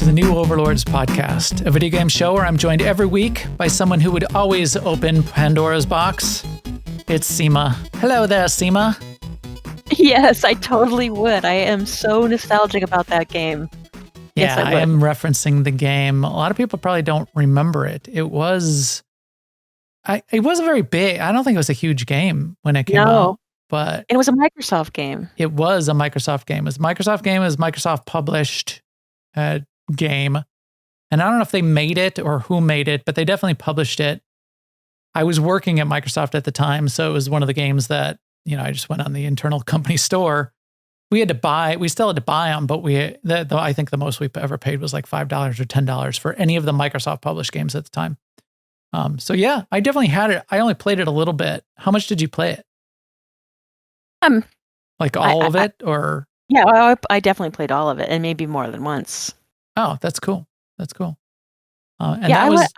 to the new Overlords Podcast, a video game show where I'm joined every week by someone who would always open Pandora's box. It's Sema. Hello there, Sema. Yes, I totally would. I am so nostalgic about that game. Yeah, Yes, I I would. am referencing the game. A lot of people probably don't remember it. It wasn't very big. I don't think it was a huge game when it came No. out, but It was a Microsoft game. it was a Microsoft game. It was a Microsoft game. It was a Microsoft published game. And I don't know if they made it or who made it, but they definitely published it. I was working at Microsoft at the time, so it was one of the games that, I just went on the internal company store. We still had to buy them, but I think the most we ever paid was like $5 or $10 for any of the Microsoft published games at the time. So yeah, I definitely had it. I only played it a little bit. How much did you play it? Like all of it, or? Yeah, I definitely played all of it, and maybe more than once. Oh, that's cool. That's cool. And Yeah, that was,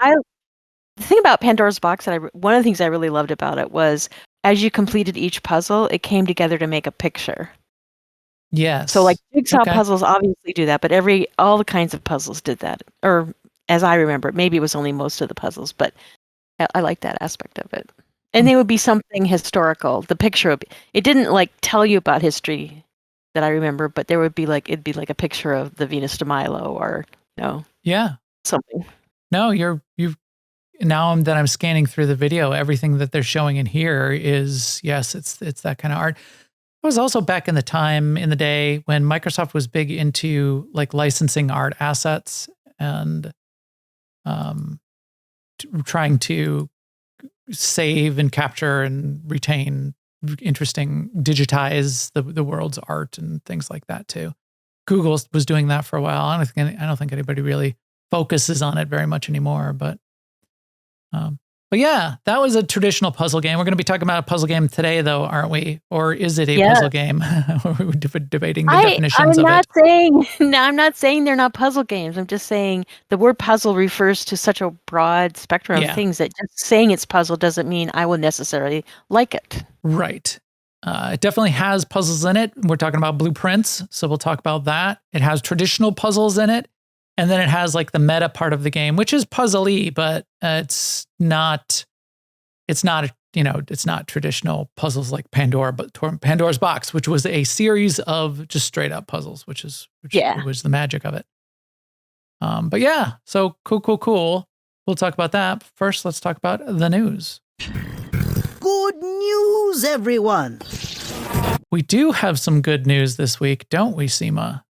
the thing about Pandora's Box one of the things I really loved about it was as you completed each puzzle, it came together to make a picture. yes. So like jigsaw Okay. puzzles obviously do that, but all the kinds of puzzles did that. Or as I remember, maybe it was only most of the puzzles, but I like that aspect of it. And they would be something historical. The picture it didn't like tell you about history that I remember, but it'd be like a picture of the Venus de Milo or Yeah. something. No, now that I'm scanning through the video, everything that they're showing in here is, yes, it's that kind of art. It was also back in the day when Microsoft was big into like licensing art assets and trying to save and capture and retain digitize the world's art and things like that too. Google was doing that for a while. I don't think anybody really focuses on it very much anymore, but yeah, that was a traditional puzzle game. We're going to be talking about a puzzle game today, though, aren't we? Or is it a Yeah. puzzle game? We're debating the definitions I'm of not it. saying no, I'm not saying they're not puzzle games. I'm just saying the word puzzle refers to such a broad spectrum Yeah. of things that just saying it's puzzle doesn't mean I will necessarily like it. Right. It definitely has puzzles in it. We're talking about blueprints, so we'll talk about that. It has traditional puzzles in it, and then it has like the meta part of the game, which is puzzle-y, but it's not traditional puzzles like Pandora's Box, which was a series of just straight up puzzles, which was the magic of it. But yeah, so cool. We'll talk about that. First, let's talk about the news. Good news, everyone! We do have some good news this week, don't we, Sema?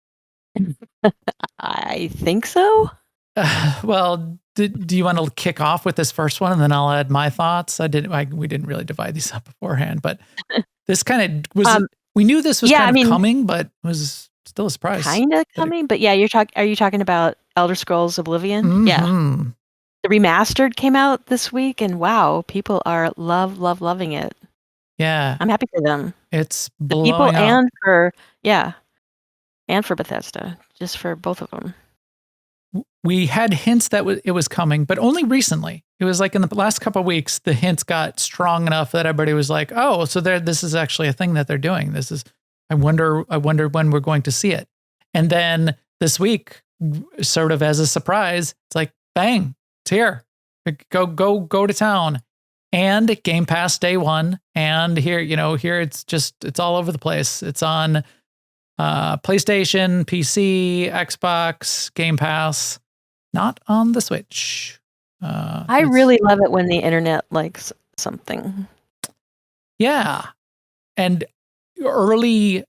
I think so. Well, do you want to kick off with this first one, and then I'll add my thoughts? We didn't really divide these up beforehand, but this kind of was. We knew this was coming, but it was still a surprise. Kind of coming, but yeah, are you talking about Elder Scrolls Oblivion? Mm-hmm. Yeah. The remastered came out this week, and wow, people are loving it. Yeah, I'm happy for them. it's The blowing people up. and for Bethesda, just for both of them. We had hints that it was coming, but only recently. It was like in the last couple of weeks, the hints got strong enough that everybody was like, "Oh, so this is actually a thing that they're doing. This is. I wonder when we're going to see it." And then this week, sort of as a surprise, it's like, bang, it's here. Go to town. And Game Pass day one. And here it's all over the place. It's on PlayStation, PC, Xbox, Game Pass, not on the Switch. I really love it when the internet likes something. Yeah. And early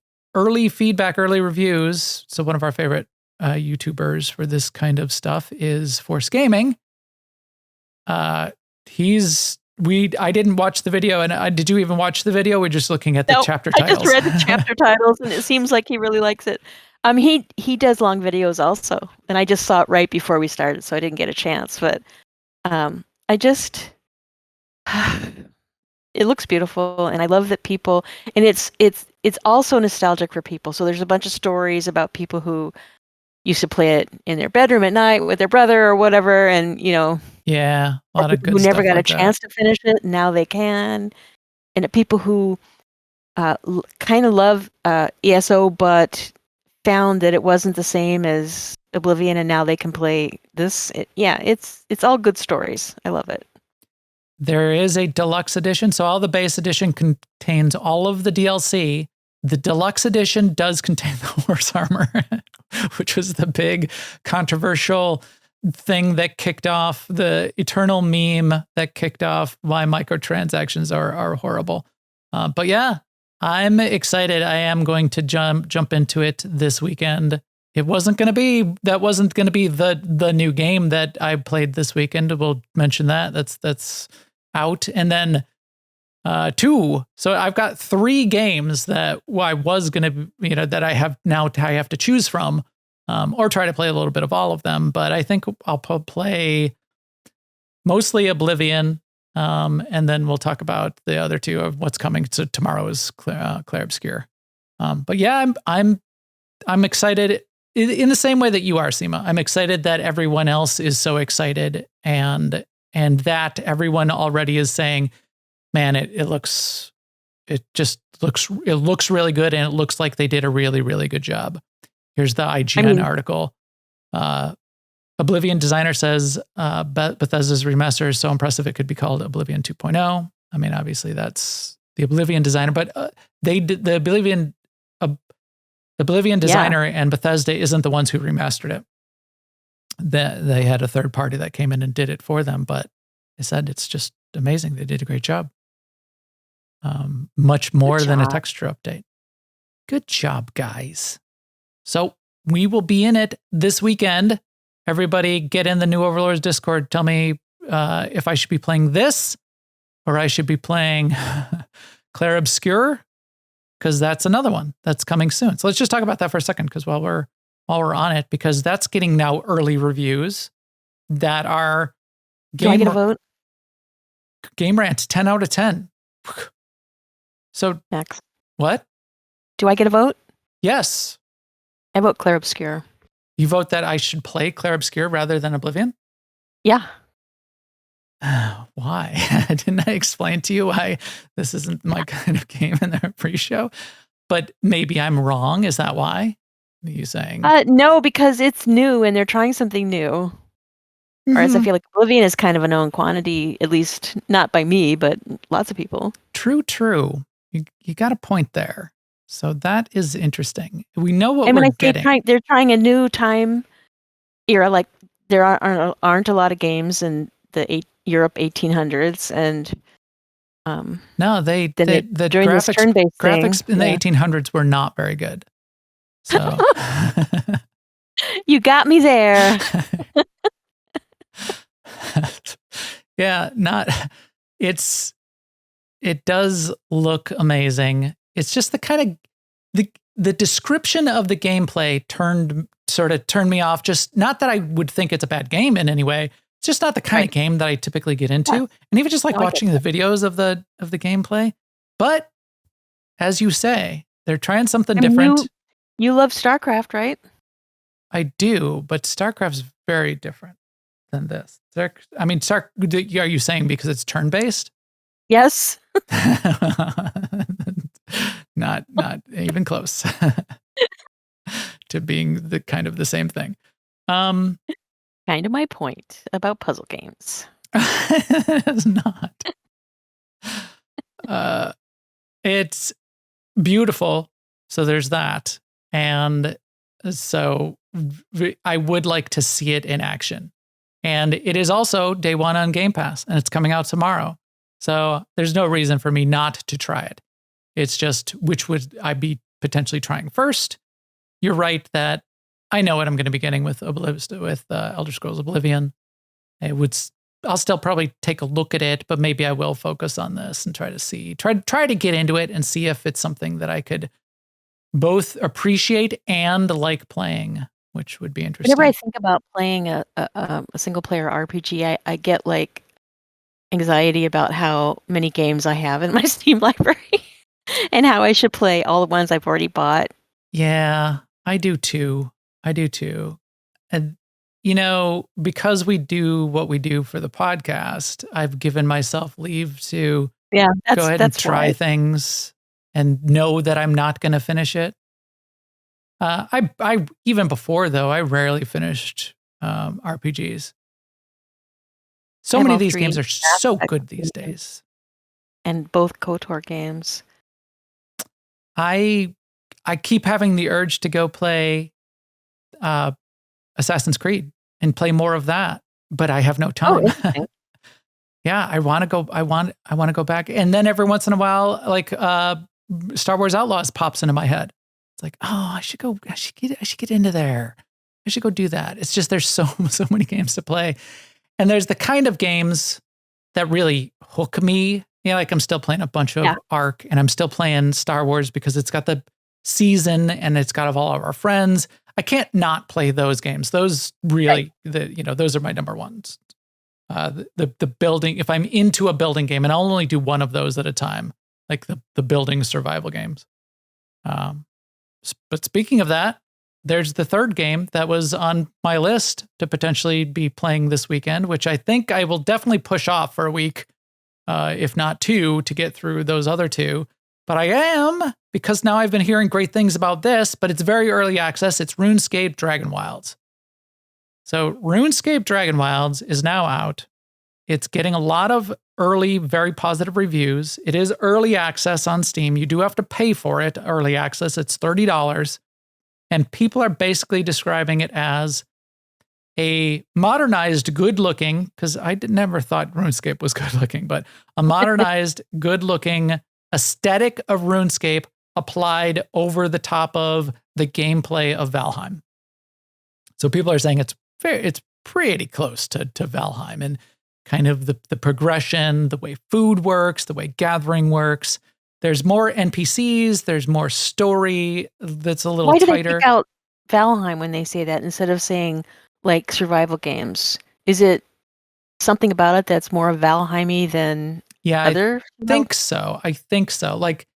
feedback, early reviews. So one of our favorite YouTubers for this kind of stuff is Force Gaming. I didn't watch the video, and did you even watch the video? We're just looking at the chapter titles. I just read the chapter titles, and it seems like he really likes it. He does long videos also, and I just saw it right before we started, so I didn't get a chance. But it looks beautiful, and I love that people, and it's also nostalgic for people. So there's a bunch of stories about people who used to play it in their bedroom at night with their brother or whatever, and yeah, a lot of good who stuff never got like a chance to finish it. Now they can, and people who kind of love ESO, but found that it wasn't the same as Oblivion, and now they can play this. It's all good stories. I love it. There is a deluxe edition. So all the base edition contains all of the DLC. The deluxe edition does contain the horse armor, which was the big controversial thing that kicked off the eternal meme that kicked off why microtransactions are horrible. But yeah, I'm excited. I am going to jump into it this weekend. It wasn't going to be the new game that I played this weekend. We'll mention that. That's out. And then 2. So I've got 3 games that I was going to, that I have to choose from, or try to play a little bit of all of them. But I think I'll play mostly Oblivion. And then we'll talk about the other 2 of what's coming. So tomorrow is Clair Obscur. But yeah, I'm excited in the same way that you are, Sema. I'm excited that everyone else is so excited, and that everyone already is saying, man, it looks really good, and it looks like they did a really, really good job. Here's the IGN article. Oblivion designer says Bethesda's remaster is so impressive it could be called Oblivion 2.0. I mean, obviously that's the Oblivion designer, but they did the Oblivion designer and Bethesda isn't the ones who remastered it. They had a third party that came in and did it for them, but they said it's just amazing. They did a great job. Much more than a texture update. Good job, guys. So we will be in it this weekend. Everybody get in the New Overlords Discord. Tell me if I should be playing this or I should be playing Clair Obscur, because that's another one that's coming soon. So let's just talk about that for a second, because while we're on it, because that's getting now early reviews that are Do I get a vote? Game Rant 10 out of 10. So Max, what? do I get a vote? Yes. I vote Clair Obscur. You vote that I should play Clair Obscur rather than Oblivion? Yeah. Why? Didn't I explain to you why this isn't my kind of game in the pre-show? But maybe I'm wrong. Is that why? Are you saying? No, because it's new and they're trying something new. Whereas I feel like Oblivion is kind of a known quantity, at least not by me, but lots of people. True. You got a point there. So that is interesting. We know what we're getting. They're trying a new time era. Like there aren't a lot of games in the Europe 1800s, and no, the graphics in the 1800s were not very good. So you got me there. Yeah, it does look amazing. It's just the kind of the description of the gameplay turned me off. Just not that I would think it's a bad game in any way. It's just not the kind of game that I typically get into. Yeah. And even just like watching the videos of the gameplay. But as you say, they're trying something different. You love StarCraft, right? I do, but StarCraft's very different than this. Are you saying because it's turn-based? Yes. Not even close to being the kind of the same thing. Kind of my point about puzzle games. It's not. It's beautiful. So there's that. And so I would like to see it in action. And it is also day 1 on Game Pass, and it's coming out tomorrow. So there's no reason for me not to try it. It's just, which would I be potentially trying first? You're right that I know what I'm going to be getting with Elder Scrolls Oblivion. I'll still probably take a look at it, but maybe I will focus on this and try to get into it and see if it's something that I could both appreciate and like playing, which would be interesting. Whenever I think about playing a single player RPG, I get like anxiety about how many games I have in my Steam library and how I should play all the ones I've already bought. Yeah, I do too. And, because we do what we do for the podcast, I've given myself leave to go ahead and try things and know that I'm not going to finish it. I even before though, I rarely finished RPGs. So many of these games are so good these days. And both KOTOR games. I keep having the urge to go play Assassin's Creed and play more of that, but I have no time. Yeah, I want to go. I want to go back, and then every once in a while, like Star Wars Outlaws pops into my head. It's like, oh, I should go. I should get into there. I should go do that. It's just there's so many games to play, and there's the kind of games that really hook me. You know, like I'm still playing a bunch of Ark, and I'm still playing Star Wars because it's got the season and it's got all of our friends. I can't not play those games. Those really, those are my number ones. The building, if I'm into a building game, and I'll only do one of those at a time, like the building survival games. But speaking of that, there's the third game that was on my list to potentially be playing this weekend, which I think I will definitely push off for a week, if not two, to get through those other two. But I am, because now I've been hearing great things about this, but it's very early access. It's RuneScape Dragonwilds. So RuneScape Dragonwilds is now out. It's getting a lot of early, very positive reviews. It is early access on Steam. You do have to pay for it, early access. It's $30. And people are basically describing it as a modernized, good-looking, because I never thought RuneScape was good-looking, but a modernized, good-looking aesthetic of RuneScape applied over the top of the gameplay of Valheim. So people are saying it's pretty close to Valheim, and kind of the progression, the way food works, the way gathering works. There's more NPCs, there's more story that's a little tighter. Why do they pick out Valheim when they say that instead of saying like survival games? Is it something about it that's more Valheim-y than other? I think so. Like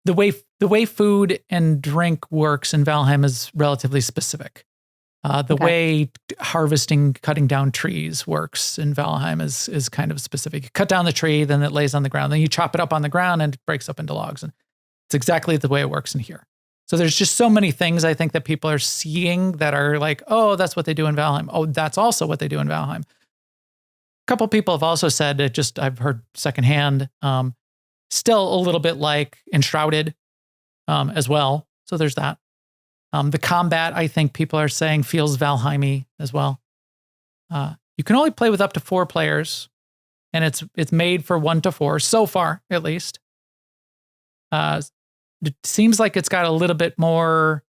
the way food and drink works in Valheim is relatively specific. The way harvesting, cutting down trees works in Valheim is kind of specific. You cut down the tree, then it lays on the ground. Then you chop it up on the ground and it breaks up into logs. And it's exactly the way it works in here. So there's just so many things I think that people are seeing that are like, oh, that's what they do in Valheim. Oh, that's also what they do in Valheim. A couple people have also said it. I've heard secondhand, still a little bit like Enshrouded as well. So there's that. The combat, I think people are saying, feels Valheim-y as well. You can only play with up to 4 players, and it's made for 1 to 4 so far, at least. It seems like it's got a little bit more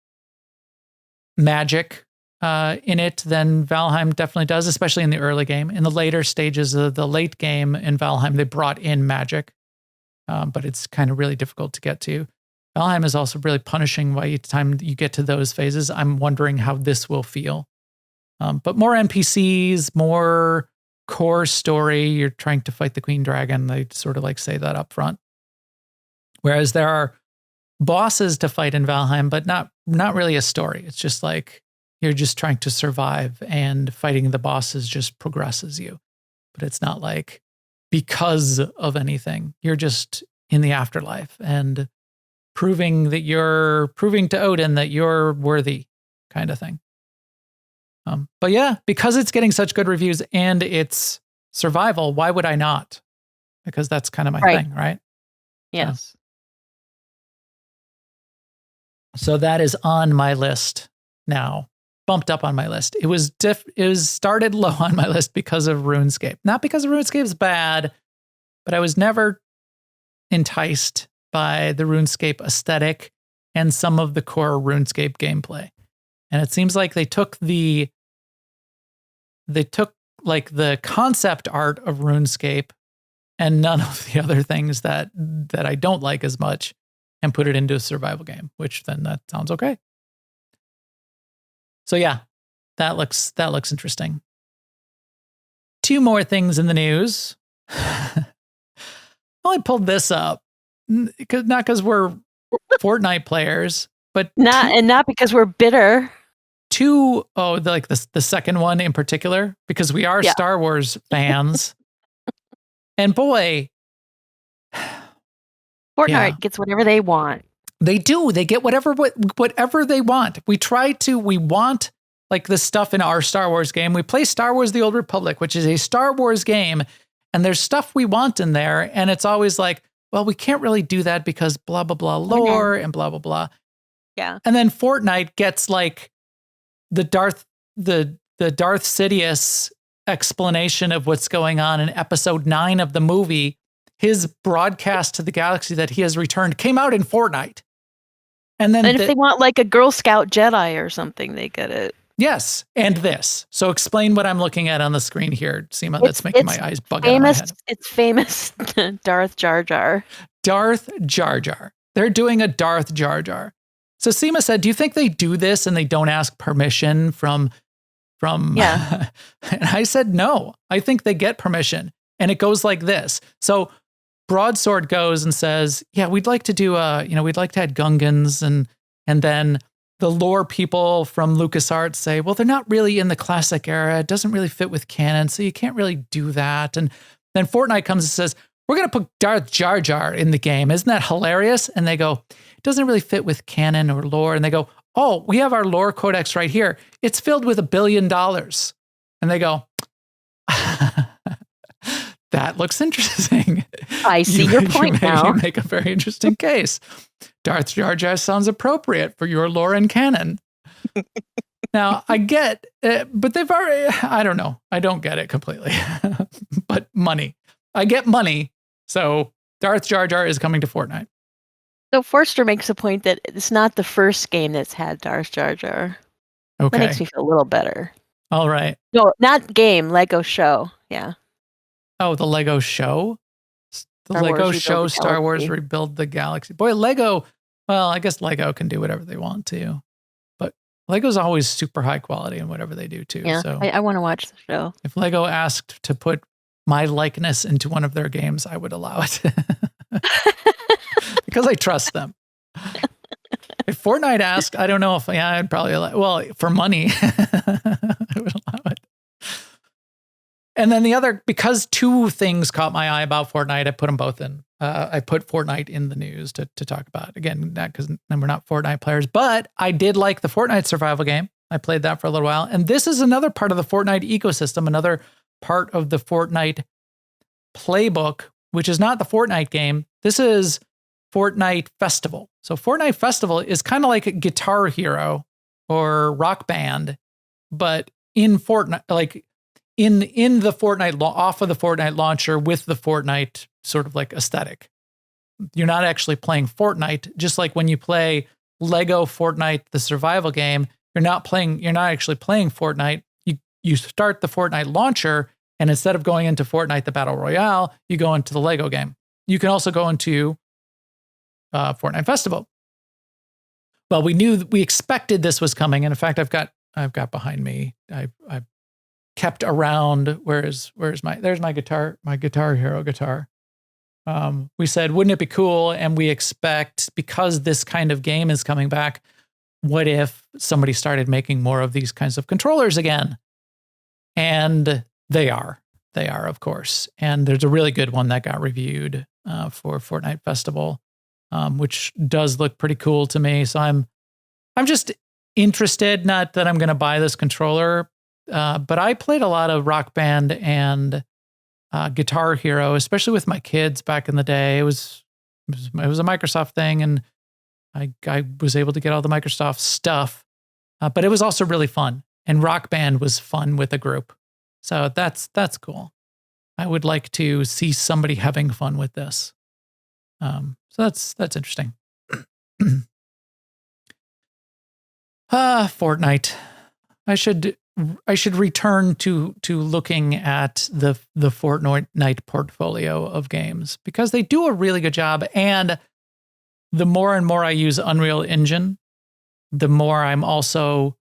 magic in it than Valheim definitely does, especially in the early game. In the later stages of the late game in Valheim, they brought in magic, but it's kind of really difficult to get to. Valheim is also really punishing by each time you get to those phases. I'm wondering how this will feel. But more NPCs, more core story. You're trying to fight the Queen Dragon. They sort of like say that up front. Whereas there are bosses to fight in Valheim, but not really a story. It's just like you're just trying to survive, and fighting the bosses just progresses you. But it's not like because of anything. You're just in the afterlife and proving to Odin that you're worthy, kind of thing. But yeah, because it's getting such good reviews and it's survival, why would I not? Because that's kind of my thing, right? Yes. So that is on my list now, bumped up on my list. It was started low on my list because of RuneScape. Not because RuneScape is bad, but I was never enticed by the RuneScape aesthetic and some of the core RuneScape gameplay. And it seems like they took like the concept art of RuneScape and none of the other things that I don't like as much, and put it into a survival game, which then that sounds okay. So yeah, that looks interesting. 2 more things in the news. I only pulled this up not because we're Fortnite players, but not because we're bitter. The second one in particular, because we are Star Wars fans. And boy, Fortnite gets whatever they want. They do. They get whatever they want. We want like the stuff in our Star Wars game. We play Star Wars: The Old Republic, which is a Star Wars game, and there's stuff we want in there, and it's always like, well, we can't really do that because blah blah blah lore and blah blah blah. Yeah. And then Fortnite gets like the Darth Sidious explanation of what's going on in episode 9 of the movie. His broadcast to the galaxy that he has returned came out in Fortnite. And then if they want like a Girl Scout Jedi or something, they get it. Yes, and this. So explain what I'm looking at on the screen here, Sema. That's making my eyes bug out of my head. It's famous Darth Jar Jar. Darth Jar Jar. They're doing a Darth Jar Jar. So Sema said, do you think they do this and they don't ask permission from Yeah. And I said, no, I think they get permission. And it goes like this. So Broadsword goes and says, yeah, we'd like to do we'd like to add Gungans, and then the lore people from LucasArts say, well, they're not really in the classic era. It doesn't really fit with canon, so you can't really do that. And then Fortnite comes and says, we're going to put Darth Jar Jar in the game. Isn't that hilarious? And they go, it doesn't really fit with canon or lore. And they go, oh, we have our lore codex right here. It's filled with $1 billion. And they go, that looks interesting. I see your point now. You make a very interesting case. Darth Jar Jar sounds appropriate for your lore and canon. Now, I get it, but they've already, I don't know. I don't get it completely. But money. I get money. So Darth Jar Jar is coming to Fortnite. So Forster makes a point that it's not the first game that's had Darth Jar Jar. Okay. That makes me feel a little better. All right. No, not game, Lego show. Yeah. Oh, the Lego show? The Lego show Star Wars Rebuild the Galaxy. Boy, Lego, well, I guess Lego can do whatever they want to. But Lego's always super high quality in whatever they do too. Yeah, so I want to watch the show. If Lego asked to put my likeness into one of their games, I would allow it. Because I trust them. If Fortnite asked, I don't know if, I'd probably allow, well, for money, I would allow it. And then the other, because two things caught my eye about Fortnite, I put them both in. I put Fortnite in the news to talk about. Again, not because we're not Fortnite players, but I did like the Fortnite survival game. I played that for a little while. And this is another part of the Fortnite ecosystem, another part of the Fortnite playbook, which is not the Fortnite game. This is Fortnite Festival. So Fortnite Festival is kind of like a Guitar Hero or Rock Band, but in Fortnite, like in the Fortnite, off of the Fortnite launcher with the Fortnite sort of like aesthetic. You're not actually playing Fortnite, just like when you play Lego Fortnite, the survival game, you're not actually playing Fortnite. You start the Fortnite launcher, and instead of going into Fortnite, the Battle Royale, you go into the Lego game. You can also go into Fortnite Festival. Well, we expected this was coming, and in fact, I've got behind me. I kept around. There's my guitar, my Guitar Hero guitar. We said, wouldn't it be cool? And we expect, because this kind of game is coming back, what if somebody started making more of these kinds of controllers again? And they are, of course. And there's a really good one that got reviewed for Fortnite Festival, which does look pretty cool to me. So I'm just interested, not that I'm going to buy this controller, but I played a lot of Rock Band and Guitar Hero, especially with my kids back in the day. It was a Microsoft thing, and I was able to get all the Microsoft stuff, but it was also really fun. And Rock Band was fun with a group. So that's cool. I would like to see somebody having fun with this. So that's interesting. Fortnite. I should return to looking at the Fortnite portfolio of games, because they do a really good job. And the more and more I use Unreal Engine, the more I'm also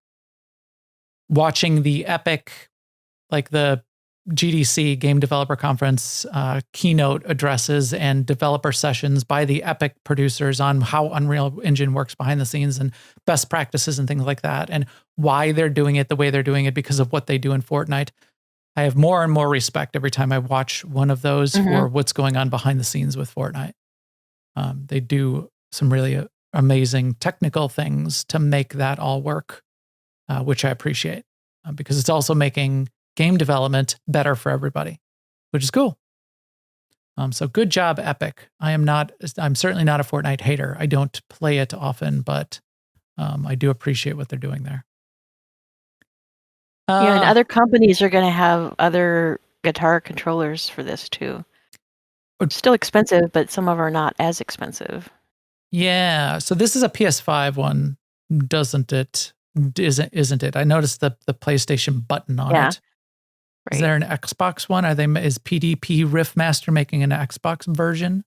watching the Epic, like the GDC Game Developer Conference keynote addresses and developer sessions by the Epic producers on how Unreal Engine works behind the scenes and best practices and things like that, and why they're doing it the way they're doing it because of what they do in Fortnite. I have more and more respect every time I watch one of those for what's going on behind the scenes with Fortnite. They do some really amazing technical things to make that all work, which I appreciate because it's also making game development better for everybody, which is cool. So good job, Epic. I'm certainly not a Fortnite hater. I don't play it often, but I do appreciate what they're doing there. Yeah, and other companies are going to have other guitar controllers for this too. Still expensive, but some of them are not as expensive. Yeah, so this is a PS5 one, doesn't it? Isn't it? I noticed the PlayStation button on it. Right. Is there an Xbox one? Is PDP Riffmaster making an Xbox version?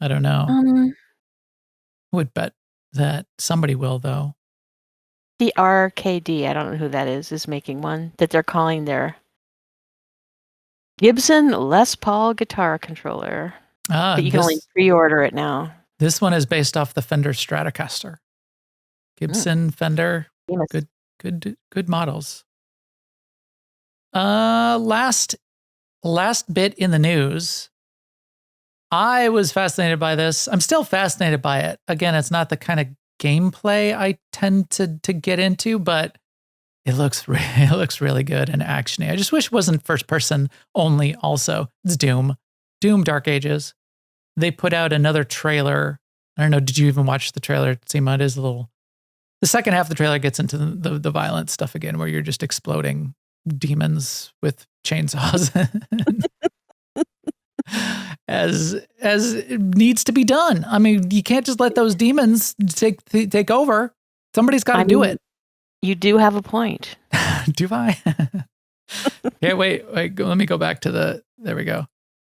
I don't know. I would bet that somebody will, though. The RKD, I don't know who that is making one that they're calling their Gibson Les Paul guitar controller. But you can only pre-order it now. This one is based off the Fender Stratocaster. Gibson, Fender, good models. Last bit in the news. I was fascinated by this. I'm still fascinated by it. Again, it's not the kind of gameplay I tend to get into, but it looks really good and actiony. I just wish it wasn't first person only. Also, it's Doom Dark Ages. They put out another trailer. I don't know. Did you even watch the trailer, Sema? It is a little. The second half of the trailer gets into the violent stuff again, where you're just exploding demons with chainsaws, as it needs to be done. I mean, you can't just let those demons take over. Somebody's got to do it. You do have a point. Do I? Yeah, wait. Let me go back to there we go.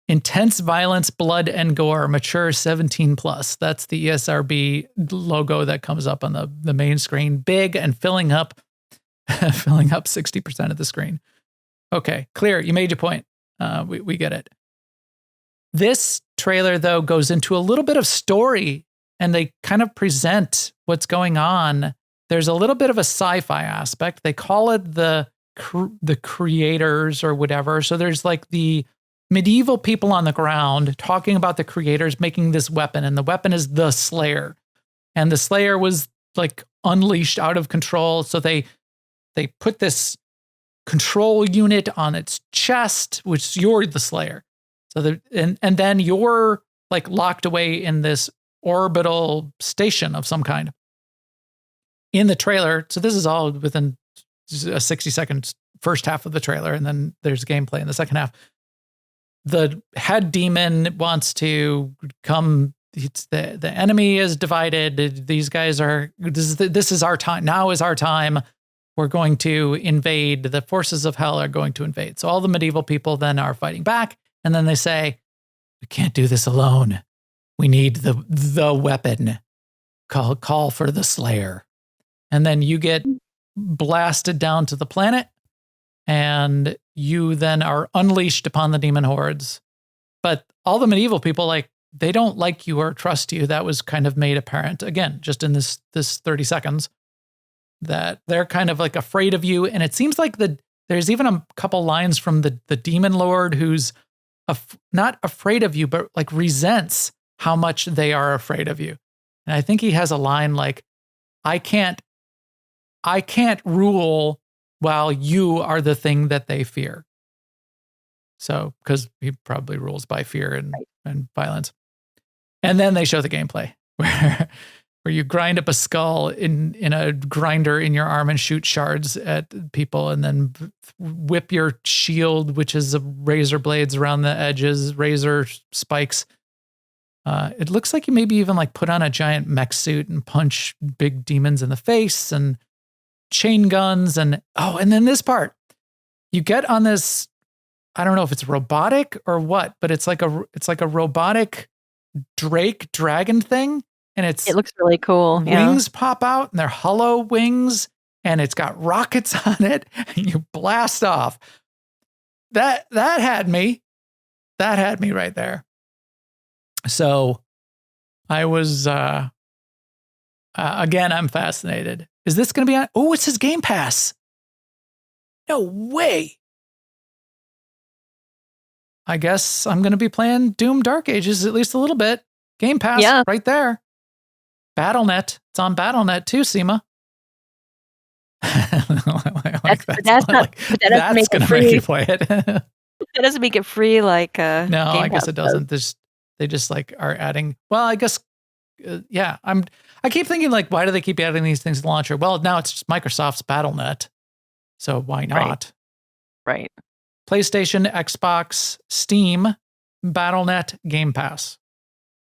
Intense violence, blood, and gore, mature 17 plus. That's the ESRB logo that comes up on the main screen, big and filling up 60% of the screen. Okay, clear. You made your point. We get it. This trailer, though, goes into a little bit of story, and they kind of present what's going on. There's a little bit of a sci-fi aspect. They call it the creators or whatever. So there's like the medieval people on the ground talking about the creators making this weapon, and the weapon is the Slayer. And the Slayer was like unleashed out of control. So they put this control unit on its chest, which you're the Slayer. So and then you're like locked away in this orbital station of some kind. In the trailer, so this is all within a 60-second first half of the trailer, and then there's gameplay in the second half. The head demon wants to come. The enemy is divided. These guys are. This is our time. Now is our time. We're going to invade. The forces of hell are going to invade. So all the medieval people then are fighting back, and then they say, "We can't do this alone. We need the weapon. Call for the Slayer." And then you get blasted down to the planet, and you then are unleashed upon the demon hordes. But all the medieval people, like, they don't like you or trust you. That was kind of made apparent, again, just in this 30 seconds, that they're kind of like afraid of you. And it seems like there's even a couple lines from the demon lord who's not afraid of you, but like resents how much they are afraid of you. And I think he has a line like, I can't rule while you are the thing that they fear. So, because he probably rules by fear and violence. And then they show the gameplay where you grind up a skull in a grinder in your arm and shoot shards at people, and then whip your shield, which is razor blades around the edges, razor spikes. It looks like you maybe even like put on a giant mech suit and punch big demons in the face, and chain guns, and then this part, you get on this, I don't know if it's robotic or what, but it's like a robotic dragon thing, and it looks really cool. Wings pop out, and they're hollow wings, and it's got rockets on it, and you blast off. That had me right there. So I was again, I'm fascinated. Is this going to be on? Oh, it says Game Pass. No way. I guess I'm going to be playing Doom Dark Ages at least a little bit. Game Pass, right there. BattleNet. It's on BattleNet too, Sema. That's Gonna make you play it. That doesn't make it free like No, Game I guess Pass it doesn't. They just like are adding. Well, I guess yeah. I keep thinking like, why do they keep adding these things to the launcher? Well, now it's just Microsoft's BattleNet, so why not? Right. PlayStation, Xbox, Steam, BattleNet, Game Pass.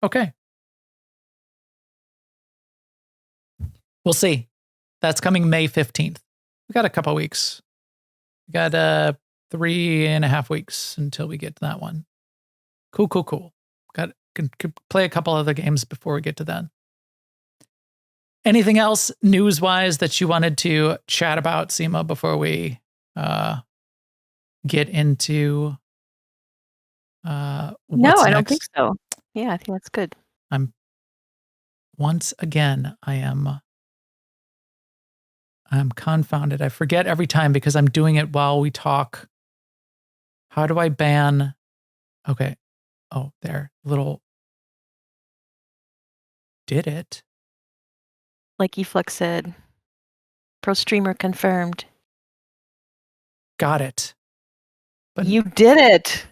Okay. We'll see. That's coming May 15th. We got a couple weeks. We got 3.5 weeks until we get to that one. Cool. Can play a couple other games before we get to then. Anything else news-wise that you wanted to chat about, Sema, before we get into No, what's I don't next? think so. Yeah, I think that's good. I'm confounded. I forget every time because I'm doing it while we talk. How do I ban? Okay. Oh, there. Did it? Like Eflux said, pro streamer confirmed. Got it. But You did it.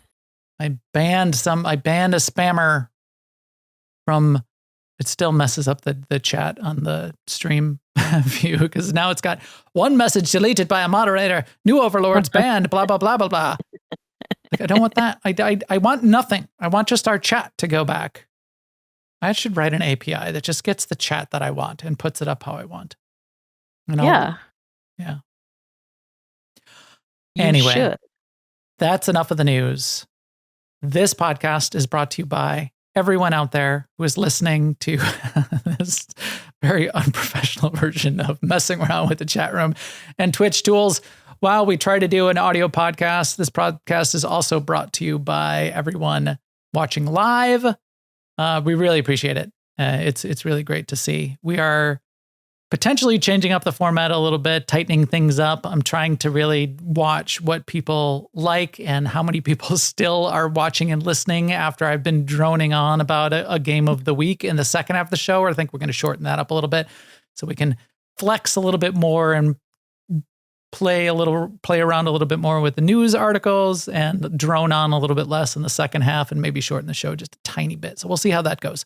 I banned a spammer from, it still messes up the chat on the stream view because now it's got one message deleted by a moderator, new overlords banned, blah, blah, blah, blah, blah. Like, I don't want that. I want nothing. I want just our chat to go back. I should write an API that just gets the chat that I want and puts it up how I want. Yeah. Yeah. You Anyway, should. that's enough of the news. This podcast is brought to you by everyone out there who is listening to this very unprofessional version of messing around with the chat room and Twitch tools while we try to do an audio podcast. This podcast is also brought to you by everyone watching live. We really appreciate it. It's really great to see. We are potentially changing up the format a little bit, tightening things up. I'm trying to really watch what people like and how many people still are watching and listening after I've been droning on about a game of the week in the second half of the show. I think we're going to shorten that up a little bit so we can flex a little bit more and play around a little bit more with the news articles and drone on a little bit less in the second half and maybe shorten the show just a tiny bit. So we'll see how that goes.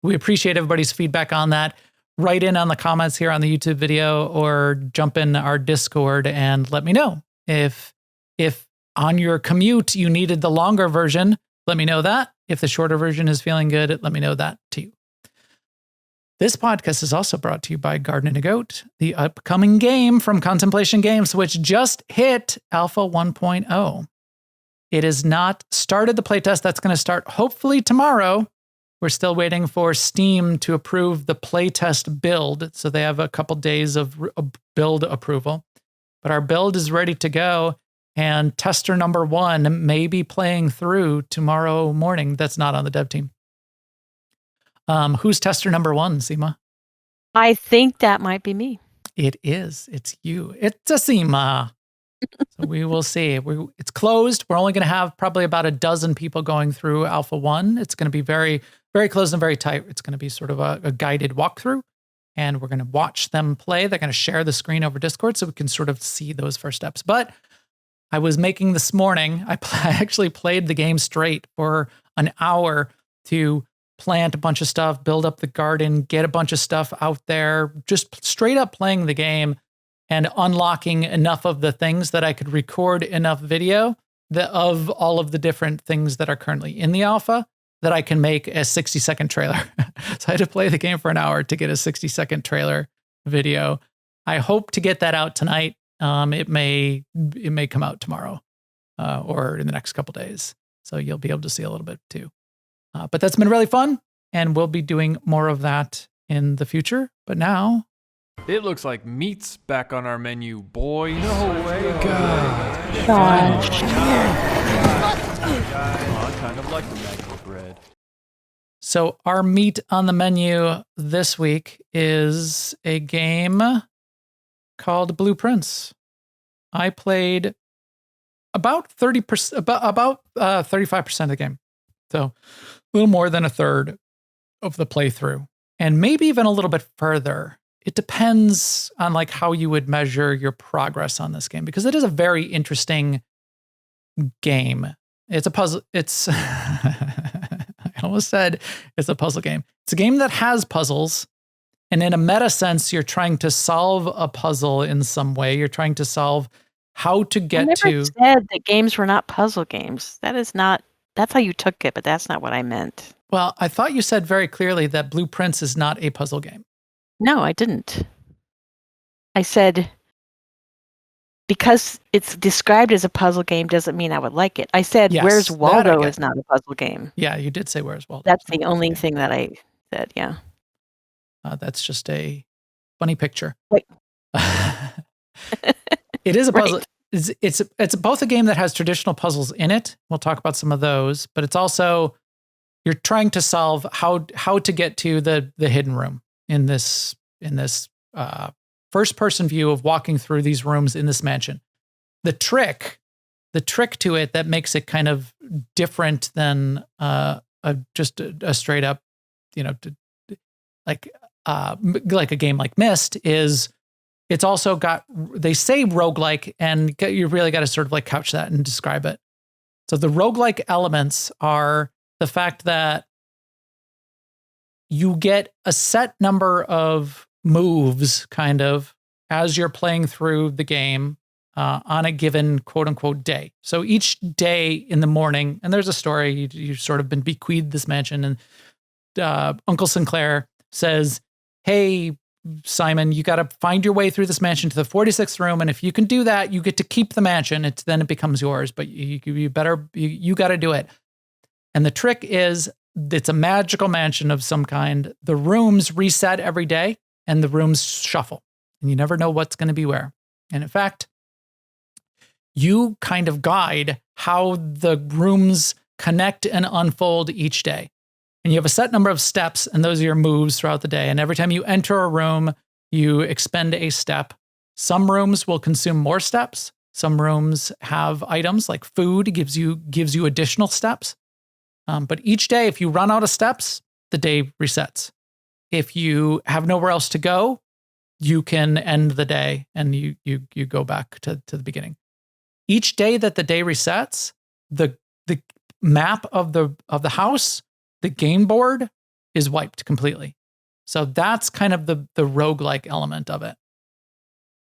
We appreciate everybody's feedback on that. Write in on the comments here on the YouTube video or jump in our Discord and let me know. If on your commute you needed the longer version, let me know that. If the shorter version is feeling good, let me know that too. This podcast is also brought to you by Garden and a Goat, the upcoming game from Contemplation Games, which just hit Alpha 1.0. It has not started the playtest. That's going to start hopefully tomorrow. We're still waiting for Steam to approve the playtest build. So they have a couple days of build approval. But our build is ready to go. And tester number 1 may be playing through tomorrow morning. That's not on the dev team. Who's tester number 1, Sema? I think that might be me. It is. It's you. It's a Sema. So we will see. It's closed. We're only going to have probably about a dozen people going through Alpha 1. It's going to be very, very closed and very tight. It's going to be sort of a guided walkthrough. And we're going to watch them play. They're going to share the screen over Discord so we can sort of see those first steps. But I was making this morning, I actually played the game straight for an hour to plant a bunch of stuff, build up the garden, get a bunch of stuff out there, just straight up playing the game and unlocking enough of the things that I could record enough video of all of the different things that are currently in the alpha that I can make a 60-second trailer. So I had to play the game for an hour to get a 60-second trailer video. I hope to get that out tonight. It may come out tomorrow or in the next couple days. So you'll be able to see a little bit too. But that's been really fun, and we'll be doing more of that in the future. But now, it looks like meat's back on our menu, boy. No way, God. Gosh. I kind of like the mango bread. So our meat on the menu this week is a game called Blueprints. I played about 30%, about 35% of the game. So a little more than a third of the playthrough. and maybe even a little bit further. It depends on like how you would measure your progress on this game, because it is a very interesting game. It's a puzzle. I almost said it's a puzzle game. It's a game that has puzzles. And in a meta sense, you're trying to solve a puzzle in some way. You're trying to solve how to get I never to. said that games were not puzzle games. That's how you took it, but that's not what I meant. Well, I thought you said very clearly that Blue Prince is not a puzzle game. No, I didn't. I said because it's described as a puzzle game doesn't mean I would like it. I said Yes, Where's that I Waldo get. is not a puzzle game. Yeah, you did say Where's Waldo. That's It's not the a puzzle only game. thing that I said, yeah. That's just a funny picture. Wait. It is a puzzle. Right. It's both a game that has traditional puzzles in it. We'll talk about some of those, but it's also you're trying to solve how to get to the hidden room in this first person view of walking through these rooms in this mansion. The trick to it that makes it kind of different than just a straight up, like a game like Myst is it's also got, they say roguelike, and you really got to sort of like couch that and describe it. So the roguelike elements are the fact that you get a set number of moves kind of as you're playing through the game on a given quote unquote day. So each day in the morning, and there's a story, you've sort of been bequeathed this mansion, and Uncle Sinclair says, "Hey, Simon, you got to find your way through this mansion to the 46th room. And if you can do that, you get to keep the mansion. Then it becomes yours, but you got to do it." And the trick is it's a magical mansion of some kind. The rooms reset every day and the rooms shuffle, and you never know what's going to be where. And in fact, you kind of guide how the rooms connect and unfold each day. And you have a set number of steps, and those are your moves throughout the day. And every time you enter a room, you expend a step. Some rooms will consume more steps. Some rooms have items like food gives you additional steps. But each day, if you run out of steps, the day resets. If you have nowhere else to go, you can end the day and you go back to the beginning. Each day that the day resets, the map of the house, the game board, is wiped completely. So that's kind of the roguelike element of it.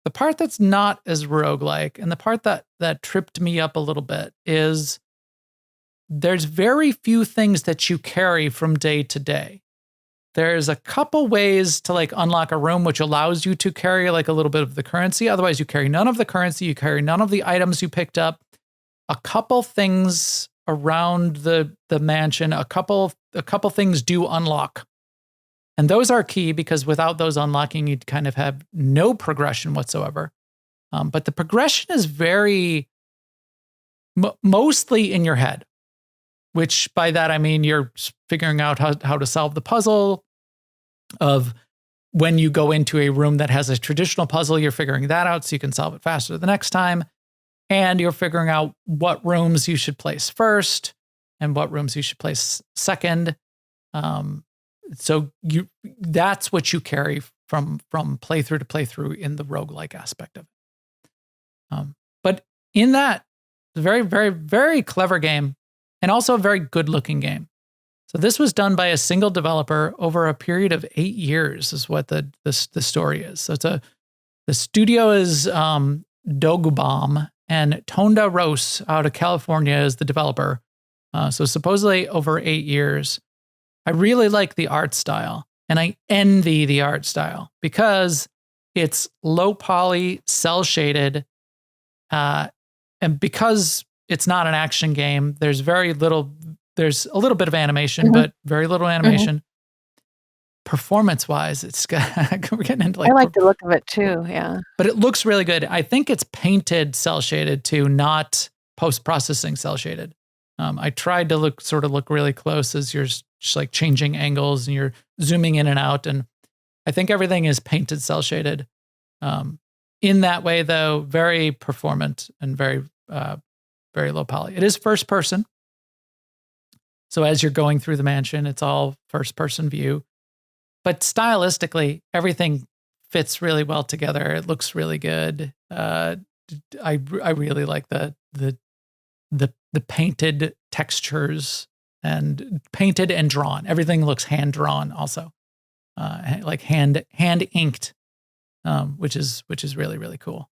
The part that's not as roguelike, and the part that tripped me up a little bit, is there's very few things that you carry from day to day. There's a couple ways to like unlock a room, which allows you to carry like a little bit of the currency. Otherwise, you carry none of the currency. You carry none of the items you picked up. A couple things around the mansion. A couple things do unlock. And those are key, because without those unlocking, you'd kind of have no progression whatsoever. But the progression is very mostly in your head, which by that I mean you're figuring out how to solve the puzzle of when you go into a room that has a traditional puzzle, you're figuring that out so you can solve it faster the next time. And you're figuring out what rooms you should place first and what rooms you should place second. So that's what you carry from playthrough to playthrough in the roguelike aspect of it. But in that, it's a very, very, very clever game, and also a very good-looking game. So this was done by a single developer over a period of 8 years, is what the story is. So the studio is Dogubomb, and Tonda Rose out of California is the developer. So supposedly over 8 years. I really like the art style, and I envy the art style because it's low poly, cell shaded, and because it's not an action game, there's very little. There's a little bit of animation, but very little animation. Performance wise, we're getting into like. I like the look of it too. Yeah, but it looks really good. I think it's painted cell shaded too, not post processing cell shaded. I tried to look really close as you're just like changing angles and you're zooming in and out, and I think everything is painted cell shaded. In that way, though, very performant and very very low poly. It is first person. So as you're going through the mansion, it's all first person view. but stylistically, everything fits really well together. It looks really good. I really like the painted textures and painted and drawn. Everything looks hand drawn also, like hand inked, which is really, really cool.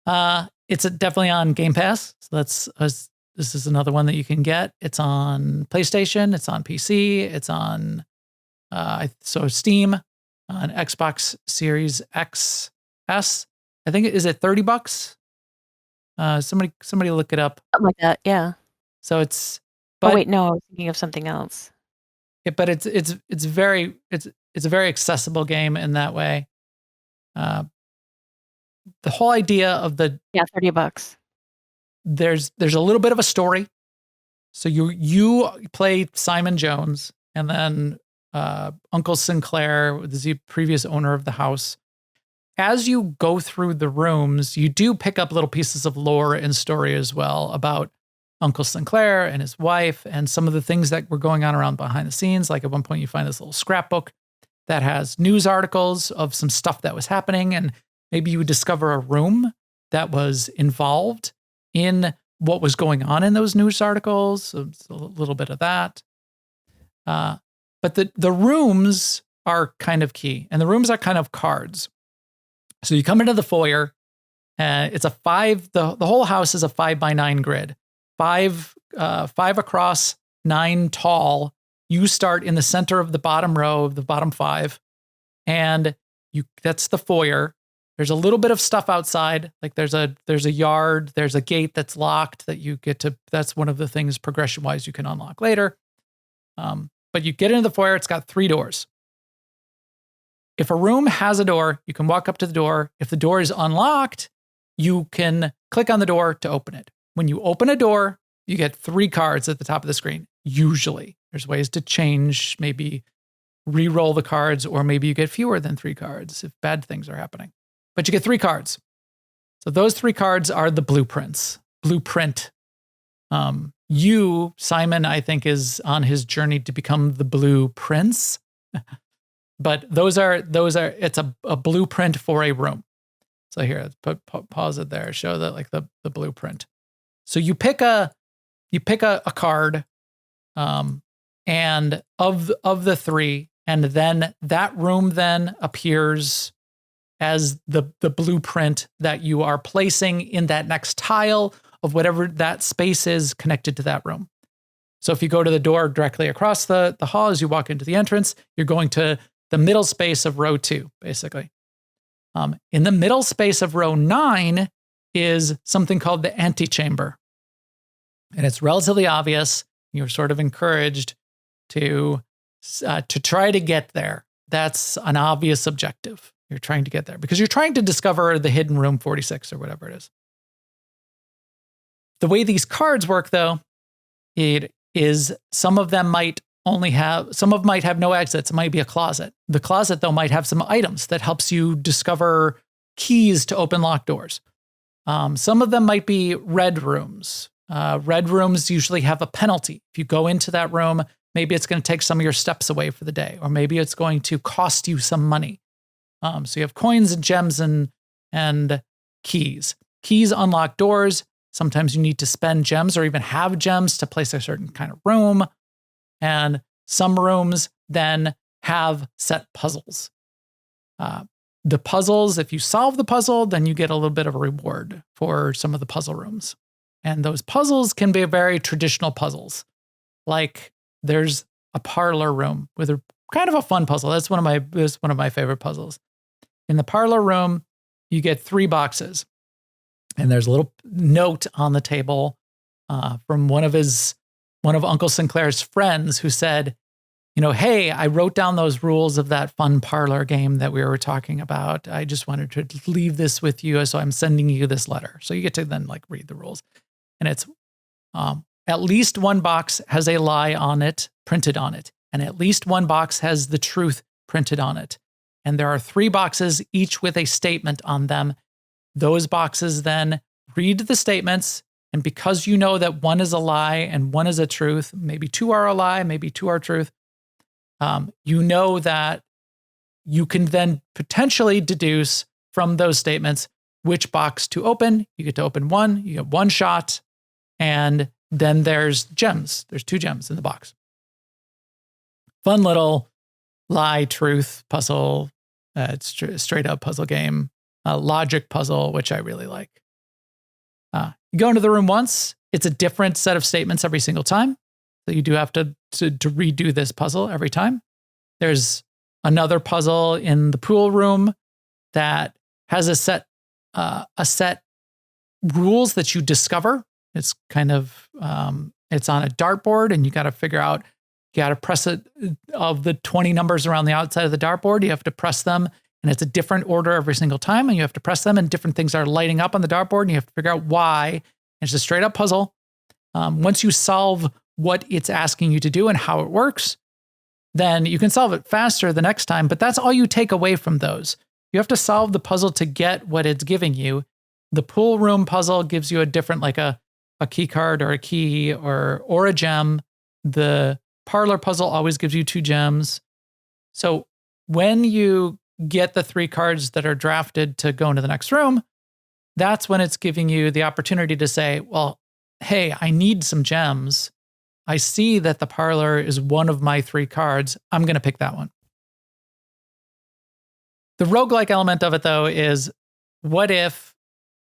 It's definitely on Game Pass. So this is another one that you can get. It's on PlayStation. It's on PC. It's on Steam, on Xbox Series XS. I think is it $30? Somebody look it up. Something like that, yeah. So it's. But, wait, no, I was thinking of something else. But it's a very accessible game in that way. The whole idea of $30. There's a little bit of a story. So you play Simon Jones, and then Uncle Sinclair, the previous owner of the house. As you go through the rooms, you do pick up little pieces of lore and story as well about Uncle Sinclair and his wife and some of the things that were going on around behind the scenes. Like at one point you find this little scrapbook that has news articles of some stuff that was happening, and maybe you would discover a room that was involved in what was going on in those news articles. So it's a little bit of that. But the rooms are kind of key, and the rooms are kind of cards. So you come into the foyer, and it's the whole house is a 5x9 grid, 5 across, 9 tall. You start in the center of the bottom row of the bottom 5, and that's the foyer. There's a little bit of stuff outside, like there's a yard, there's a gate that's locked that you get to. That's one of the things progression wise you can unlock later. But you get into the foyer. It's got 3 doors. If a room has a door, you can walk up to the door. If the door is unlocked, you can click on the door to open it. When you open a door, you get 3 cards at the top of the screen. Usually, there's ways to change, maybe re-roll the cards, or maybe you get fewer than 3 cards if bad things are happening. But you get 3 cards. So those 3 cards are the blueprint. Simon, I think, is on his journey to become the Blue Prince. But those are it's a blueprint for a room. So here, let's pause it there. Show that like the blueprint. So you pick a card, and of the 3, and then that room then appears as the blueprint that you are placing in that next tile of whatever that space is connected to that room. So if you go to the door directly across the hall as you walk into the entrance, you're going to the middle space of row 2, basically. In the middle space of row 9 is something called the antechamber. And it's relatively obvious. You're sort of encouraged to try to get there. That's an obvious objective. You're trying to get there because you're trying to discover the hidden room 46 or whatever it is. The way these cards work, though, it is some of them might have no exits. It might be a closet. The closet, though, might have some items that helps you discover keys to open locked doors. Some of them might be red rooms. Red rooms usually have a penalty. If you go into that room, maybe it's going to take some of your steps away for the day, or maybe it's going to cost you some money. So you have coins and gems and keys. Keys unlock doors. Sometimes you need to spend gems or even have gems to place a certain kind of room. And some rooms then have set puzzles. The puzzles, if you solve the puzzle, then you get a little bit of a reward for some of the puzzle rooms. And those puzzles can be very traditional puzzles. Like there's a parlor room with a kind of a fun puzzle. That's one of my favorite puzzles. In the parlor room, you get 3 boxes. And there's a little note on the table from one of Uncle Sinclair's friends who said, hey, I wrote down those rules of that fun parlor game that we were talking about. I just wanted to leave this with you, so I'm sending you this letter. So you get to then like read the rules. And it's at least one box has a lie on it, printed on it. And at least one box has the truth printed on it. And there are 3 boxes, each with a statement on them. Those boxes then read the statements. And because you know that one is a lie and one is a truth, maybe 2 are a lie, maybe 2 are truth, you know that you can then potentially deduce from those statements which box to open. You get to open one, you get one shot, and then there's gems. There's 2 gems in the box. Fun little lie, truth puzzle. It's straight up puzzle game. Logic puzzle, which I really like. You go into the room once. It's a different set of statements every single time. So you do have to redo this puzzle every time. There's another puzzle in the pool room that has a set rules that you discover. It's kind of it's on a dartboard, and you got to figure out. You got to press it of the 20 numbers around the outside of the dartboard. You have to press them, and it's a different order every single time. And you have to press them, and different things are lighting up on the dartboard, and you have to figure out why. And it's a straight up puzzle. Once you solve what it's asking you to do and how it works, then you can solve it faster the next time. But that's all you take away from those. You have to solve the puzzle to get what it's giving you. The pool room puzzle gives you a different, like a key card or a key or a gem. The parlor puzzle always gives you 2 gems. So when you get the 3 cards that are drafted to go into the next room, that's when it's giving you the opportunity to say, well, hey, I need some gems. I see that the parlor is one of my 3 cards. I'm going to pick that one. The roguelike element of it, though, is what if,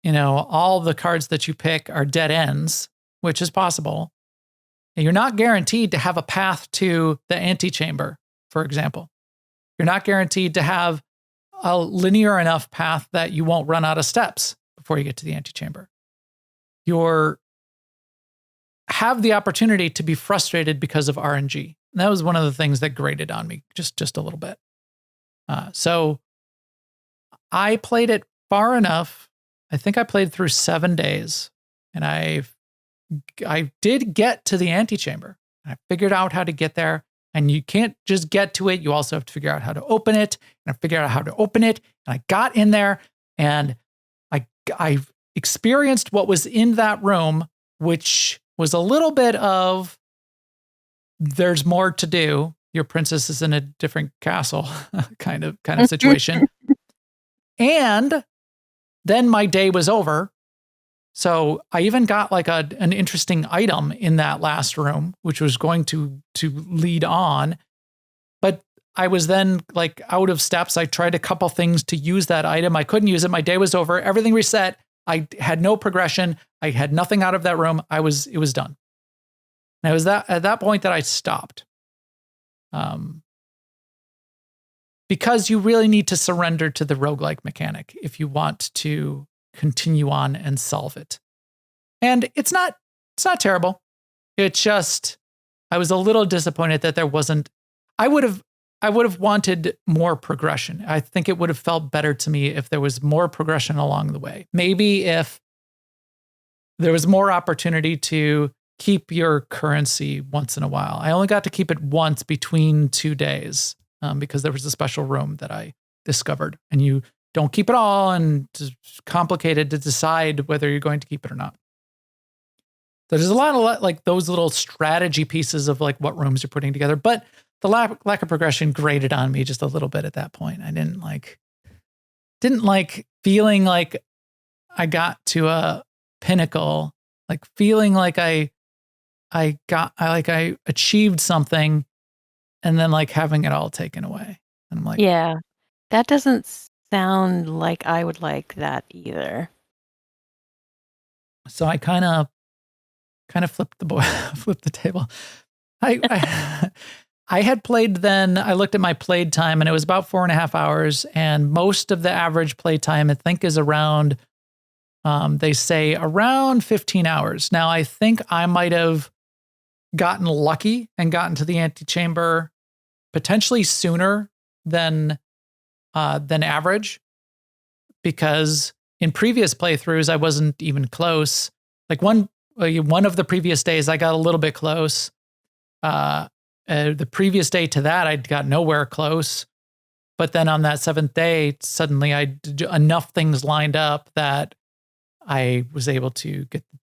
all the cards that you pick are dead ends, which is possible. And you're not guaranteed to have a path to the antechamber, for example. You're not guaranteed to have a linear enough path that you won't run out of steps before you get to the antechamber. You have the opportunity to be frustrated because of RNG. And that was one of the things that grated on me just a little bit. So I played it far enough. I think I played through 7 days, and I did get to the antechamber. I figured out how to get there, and you can't just get to it. You also have to figure out how to open it, and I figured out how to open it, and I got in there, and I experienced what was in that room, which was a little bit of there's more to do. Your princess is in a different castle kind of situation. And then my day was over. So I even got like an interesting item in that last room, which was going to lead on. But I was then like out of steps. I tried a couple things to use that item. I couldn't use it. My day was over. Everything reset. I had no progression. I had nothing out of that room. It was done. And it was at that point that I stopped. Because you really need to surrender to the roguelike mechanic if you want to continue on and solve it. And it's not terrible. It's just, I was a little disappointed that there wasn't, I would have wanted more progression. I think it would have felt better to me if there was more progression along the way. Maybe if there was more opportunity to keep your currency once in a while. I only got to keep it once between 2 days because there was a special room that I discovered, and you don't keep it all, and it's complicated to decide whether you're going to keep it or not. So there's a lot of like those little strategy pieces of like what rooms you're putting together, but the lack of progression grated on me just a little bit at that point. I didn't like feeling like I got to a pinnacle, like feeling like I achieved something, and then like having it all taken away. And I'm like, Yeah, that doesn't sound like I would like that either. so I kind of flipped the table. I had played then. I looked at my played time, and it was about 4.5 hours. And most of the average play time, I think, is around, they say around 15 hours. Now, I think I might have gotten lucky and gotten to the antechamber potentially sooner than average, because in previous playthroughs I wasn't even close. Like one of the previous days I got a little bit close. The previous day to that I got nowhere close. But then on that 7th day, suddenly enough things lined up that I was able to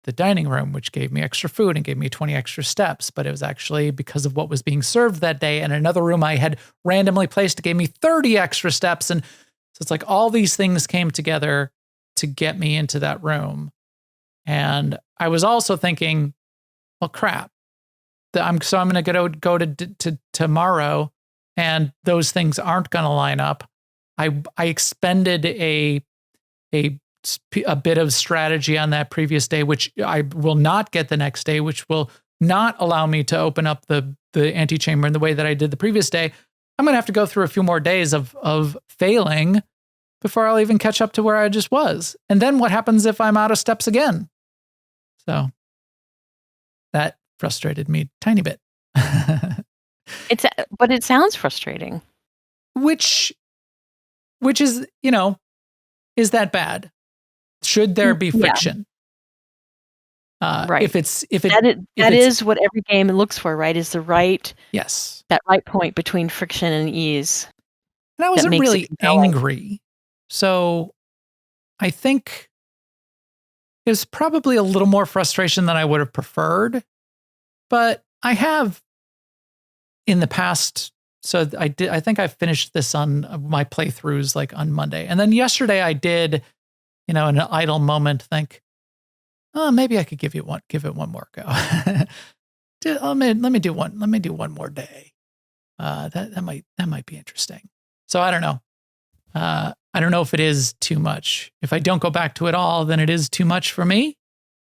the dining room, which gave me extra food and gave me 20 extra steps. But it was actually because of what was being served that day. And another room I had randomly placed, it gave me 30 extra steps. And so it's like all these things came together to get me into that room. And I was also thinking, well, crap. I'm going to go to tomorrow, and those things aren't going to line up. I expended a bit of strategy on that previous day, which I will not get the next day, which will not allow me to open up the antechamber in the way that I did the previous day. I'm going to have to go through a few more days of failing before I'll even catch up to where I just was. And then what happens if I'm out of steps again? So that frustrated me a tiny bit. But it sounds frustrating. Which is, is that bad? Should there be friction? Right. That is what every game looks for, right? Is the right yes, that right point between friction and ease. And I wasn't really angry, so I think it was probably a little more frustration than I would have preferred. But I have in the past. So I think I finished this on my playthroughs like on Monday. And then yesterday I did, in an idle moment, think, oh, maybe I could give it one more go. Let me do one more day. That might be interesting. So I don't know. I don't know if it is too much. If I don't go back to it all, then it is too much for me.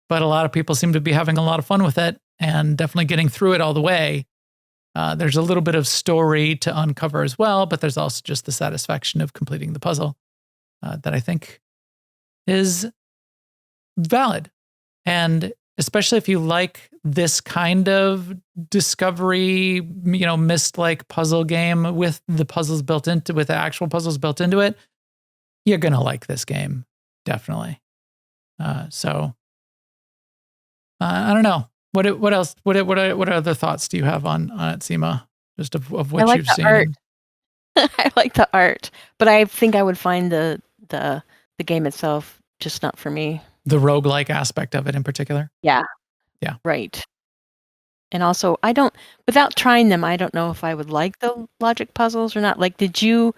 But a lot of people seem to be having a lot of fun with it and definitely getting through it all the way. There's a little bit of story to uncover as well, but there's also just the satisfaction of completing the puzzle that I think is valid. And especially if you like this kind of discovery, Myst-like puzzle game with the actual puzzles built into it, you're going to like this game. Definitely. So I don't know. What else? What other thoughts do you have on it, Sema? Just of what you've seen. Art. I like the art, but I think I would find the game itself just not for me. The roguelike aspect of it in particular? Yeah. Yeah. Right. And also, without trying them, I don't know if I would like the logic puzzles or not. Like, did you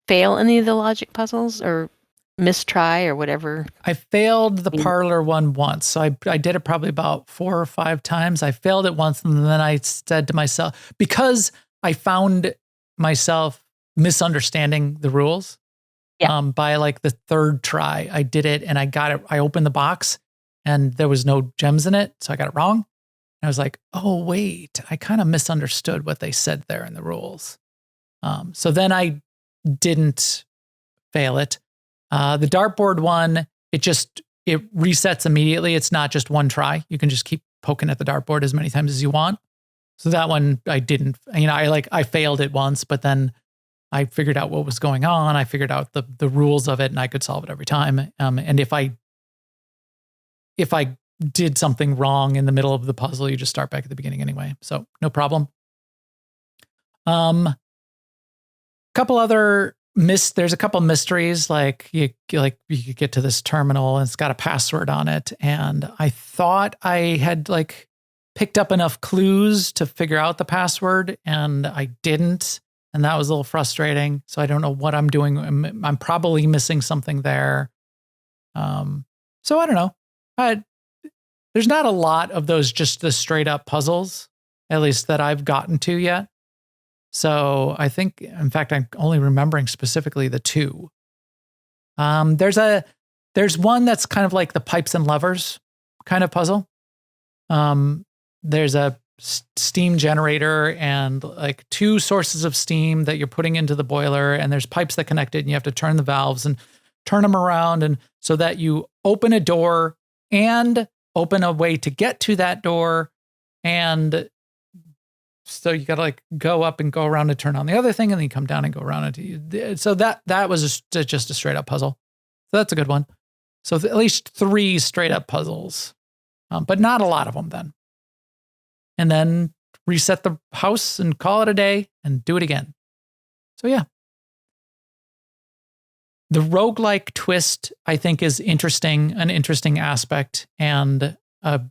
fail any of the logic puzzles or mistry or whatever? I failed the parlor one once. So I did it probably about 4 or 5 times. I failed it once, and then I said to myself, because I found myself misunderstanding the rules. Yeah. By like the 3rd try, I did it and I got it. I opened the box and there was no gems in it. So I got it wrong. And I was like, oh, wait, I kind of misunderstood what they said there in the rules. So then I didn't fail it. The dartboard one, it resets immediately. It's not just one try. You can just keep poking at the dartboard as many times as you want. So that one I didn't, I failed it once, but then I figured out what was going on. I figured out the rules of it, and I could solve it every time. And if I did something wrong in the middle of the puzzle, you just start back at the beginning anyway. So no problem. There's a couple mysteries, like you could get to this terminal and it's got a password on it. And I thought I had picked up enough clues to figure out the password, and I didn't. And that was a little frustrating. So I don't know what I'm doing. I'm probably missing something there. So I don't know. There's not a lot of those just the straight up puzzles, at least that I've gotten to yet. So I think, in fact, I'm only remembering specifically the 2. There's one that's kind of like the pipes and levers kind of puzzle. There's a steam generator and 2 sources of steam that you're putting into the boiler, and there's pipes that connect it, and you have to turn the valves and turn them around, and so that you open a door and open a way to get to that door. And so you got to go up and go around to turn on the other thing, and then you come down and go around it. So that was just a straight up puzzle. So that's a good one. So at least 3 straight up puzzles, but not a lot of them then. And then reset the house and call it a day and do it again. So yeah. The roguelike twist, I think, is an interesting aspect. And a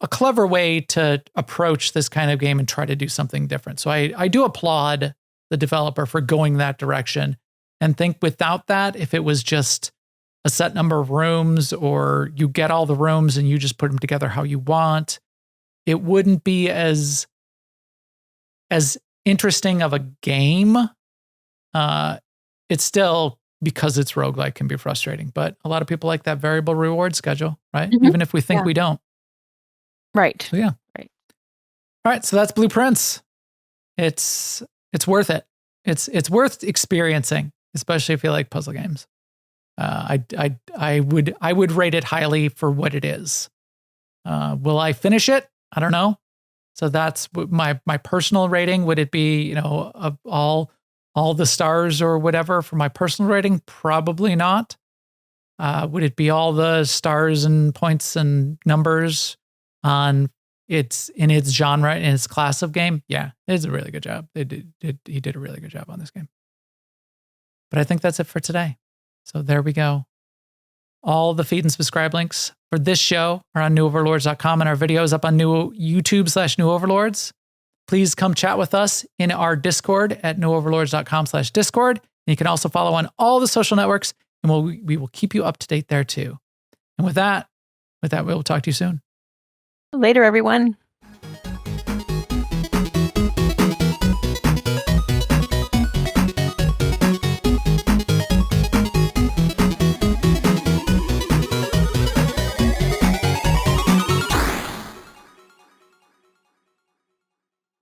clever way to approach this kind of game and try to do something different. So I do applaud the developer for going that direction, and think without that, if it was just a set number of rooms, or you get all the rooms and you just put them together how you want, it wouldn't be as interesting of a game. It's still, because it's roguelike, can be frustrating, but a lot of people like that variable reward schedule, right? Mhm. Even if we think we don't. Right. So yeah. Right. All right. So that's Blueprints. It's worth it. It's worth experiencing, especially if you like puzzle games. I would rate it highly for what it is. Will I finish it? I don't know. So that's my personal rating. Would it be, of all the stars or whatever for my personal rating? Probably not. Would it be all the stars and points and numbers on its genre and its class of game? Yeah, it's a really good job. He did a really good job on this game. But I think that's it for today. So there we go. All the feed and subscribe links for this show are on newoverlords.com, and our videos up on new YouTube/newoverlords. Please come chat with us in our Discord at newoverlords.com/Discord. And you can also follow on all the social networks, and we will keep you up to date there too. And with that, we'll talk to you soon. Later, everyone.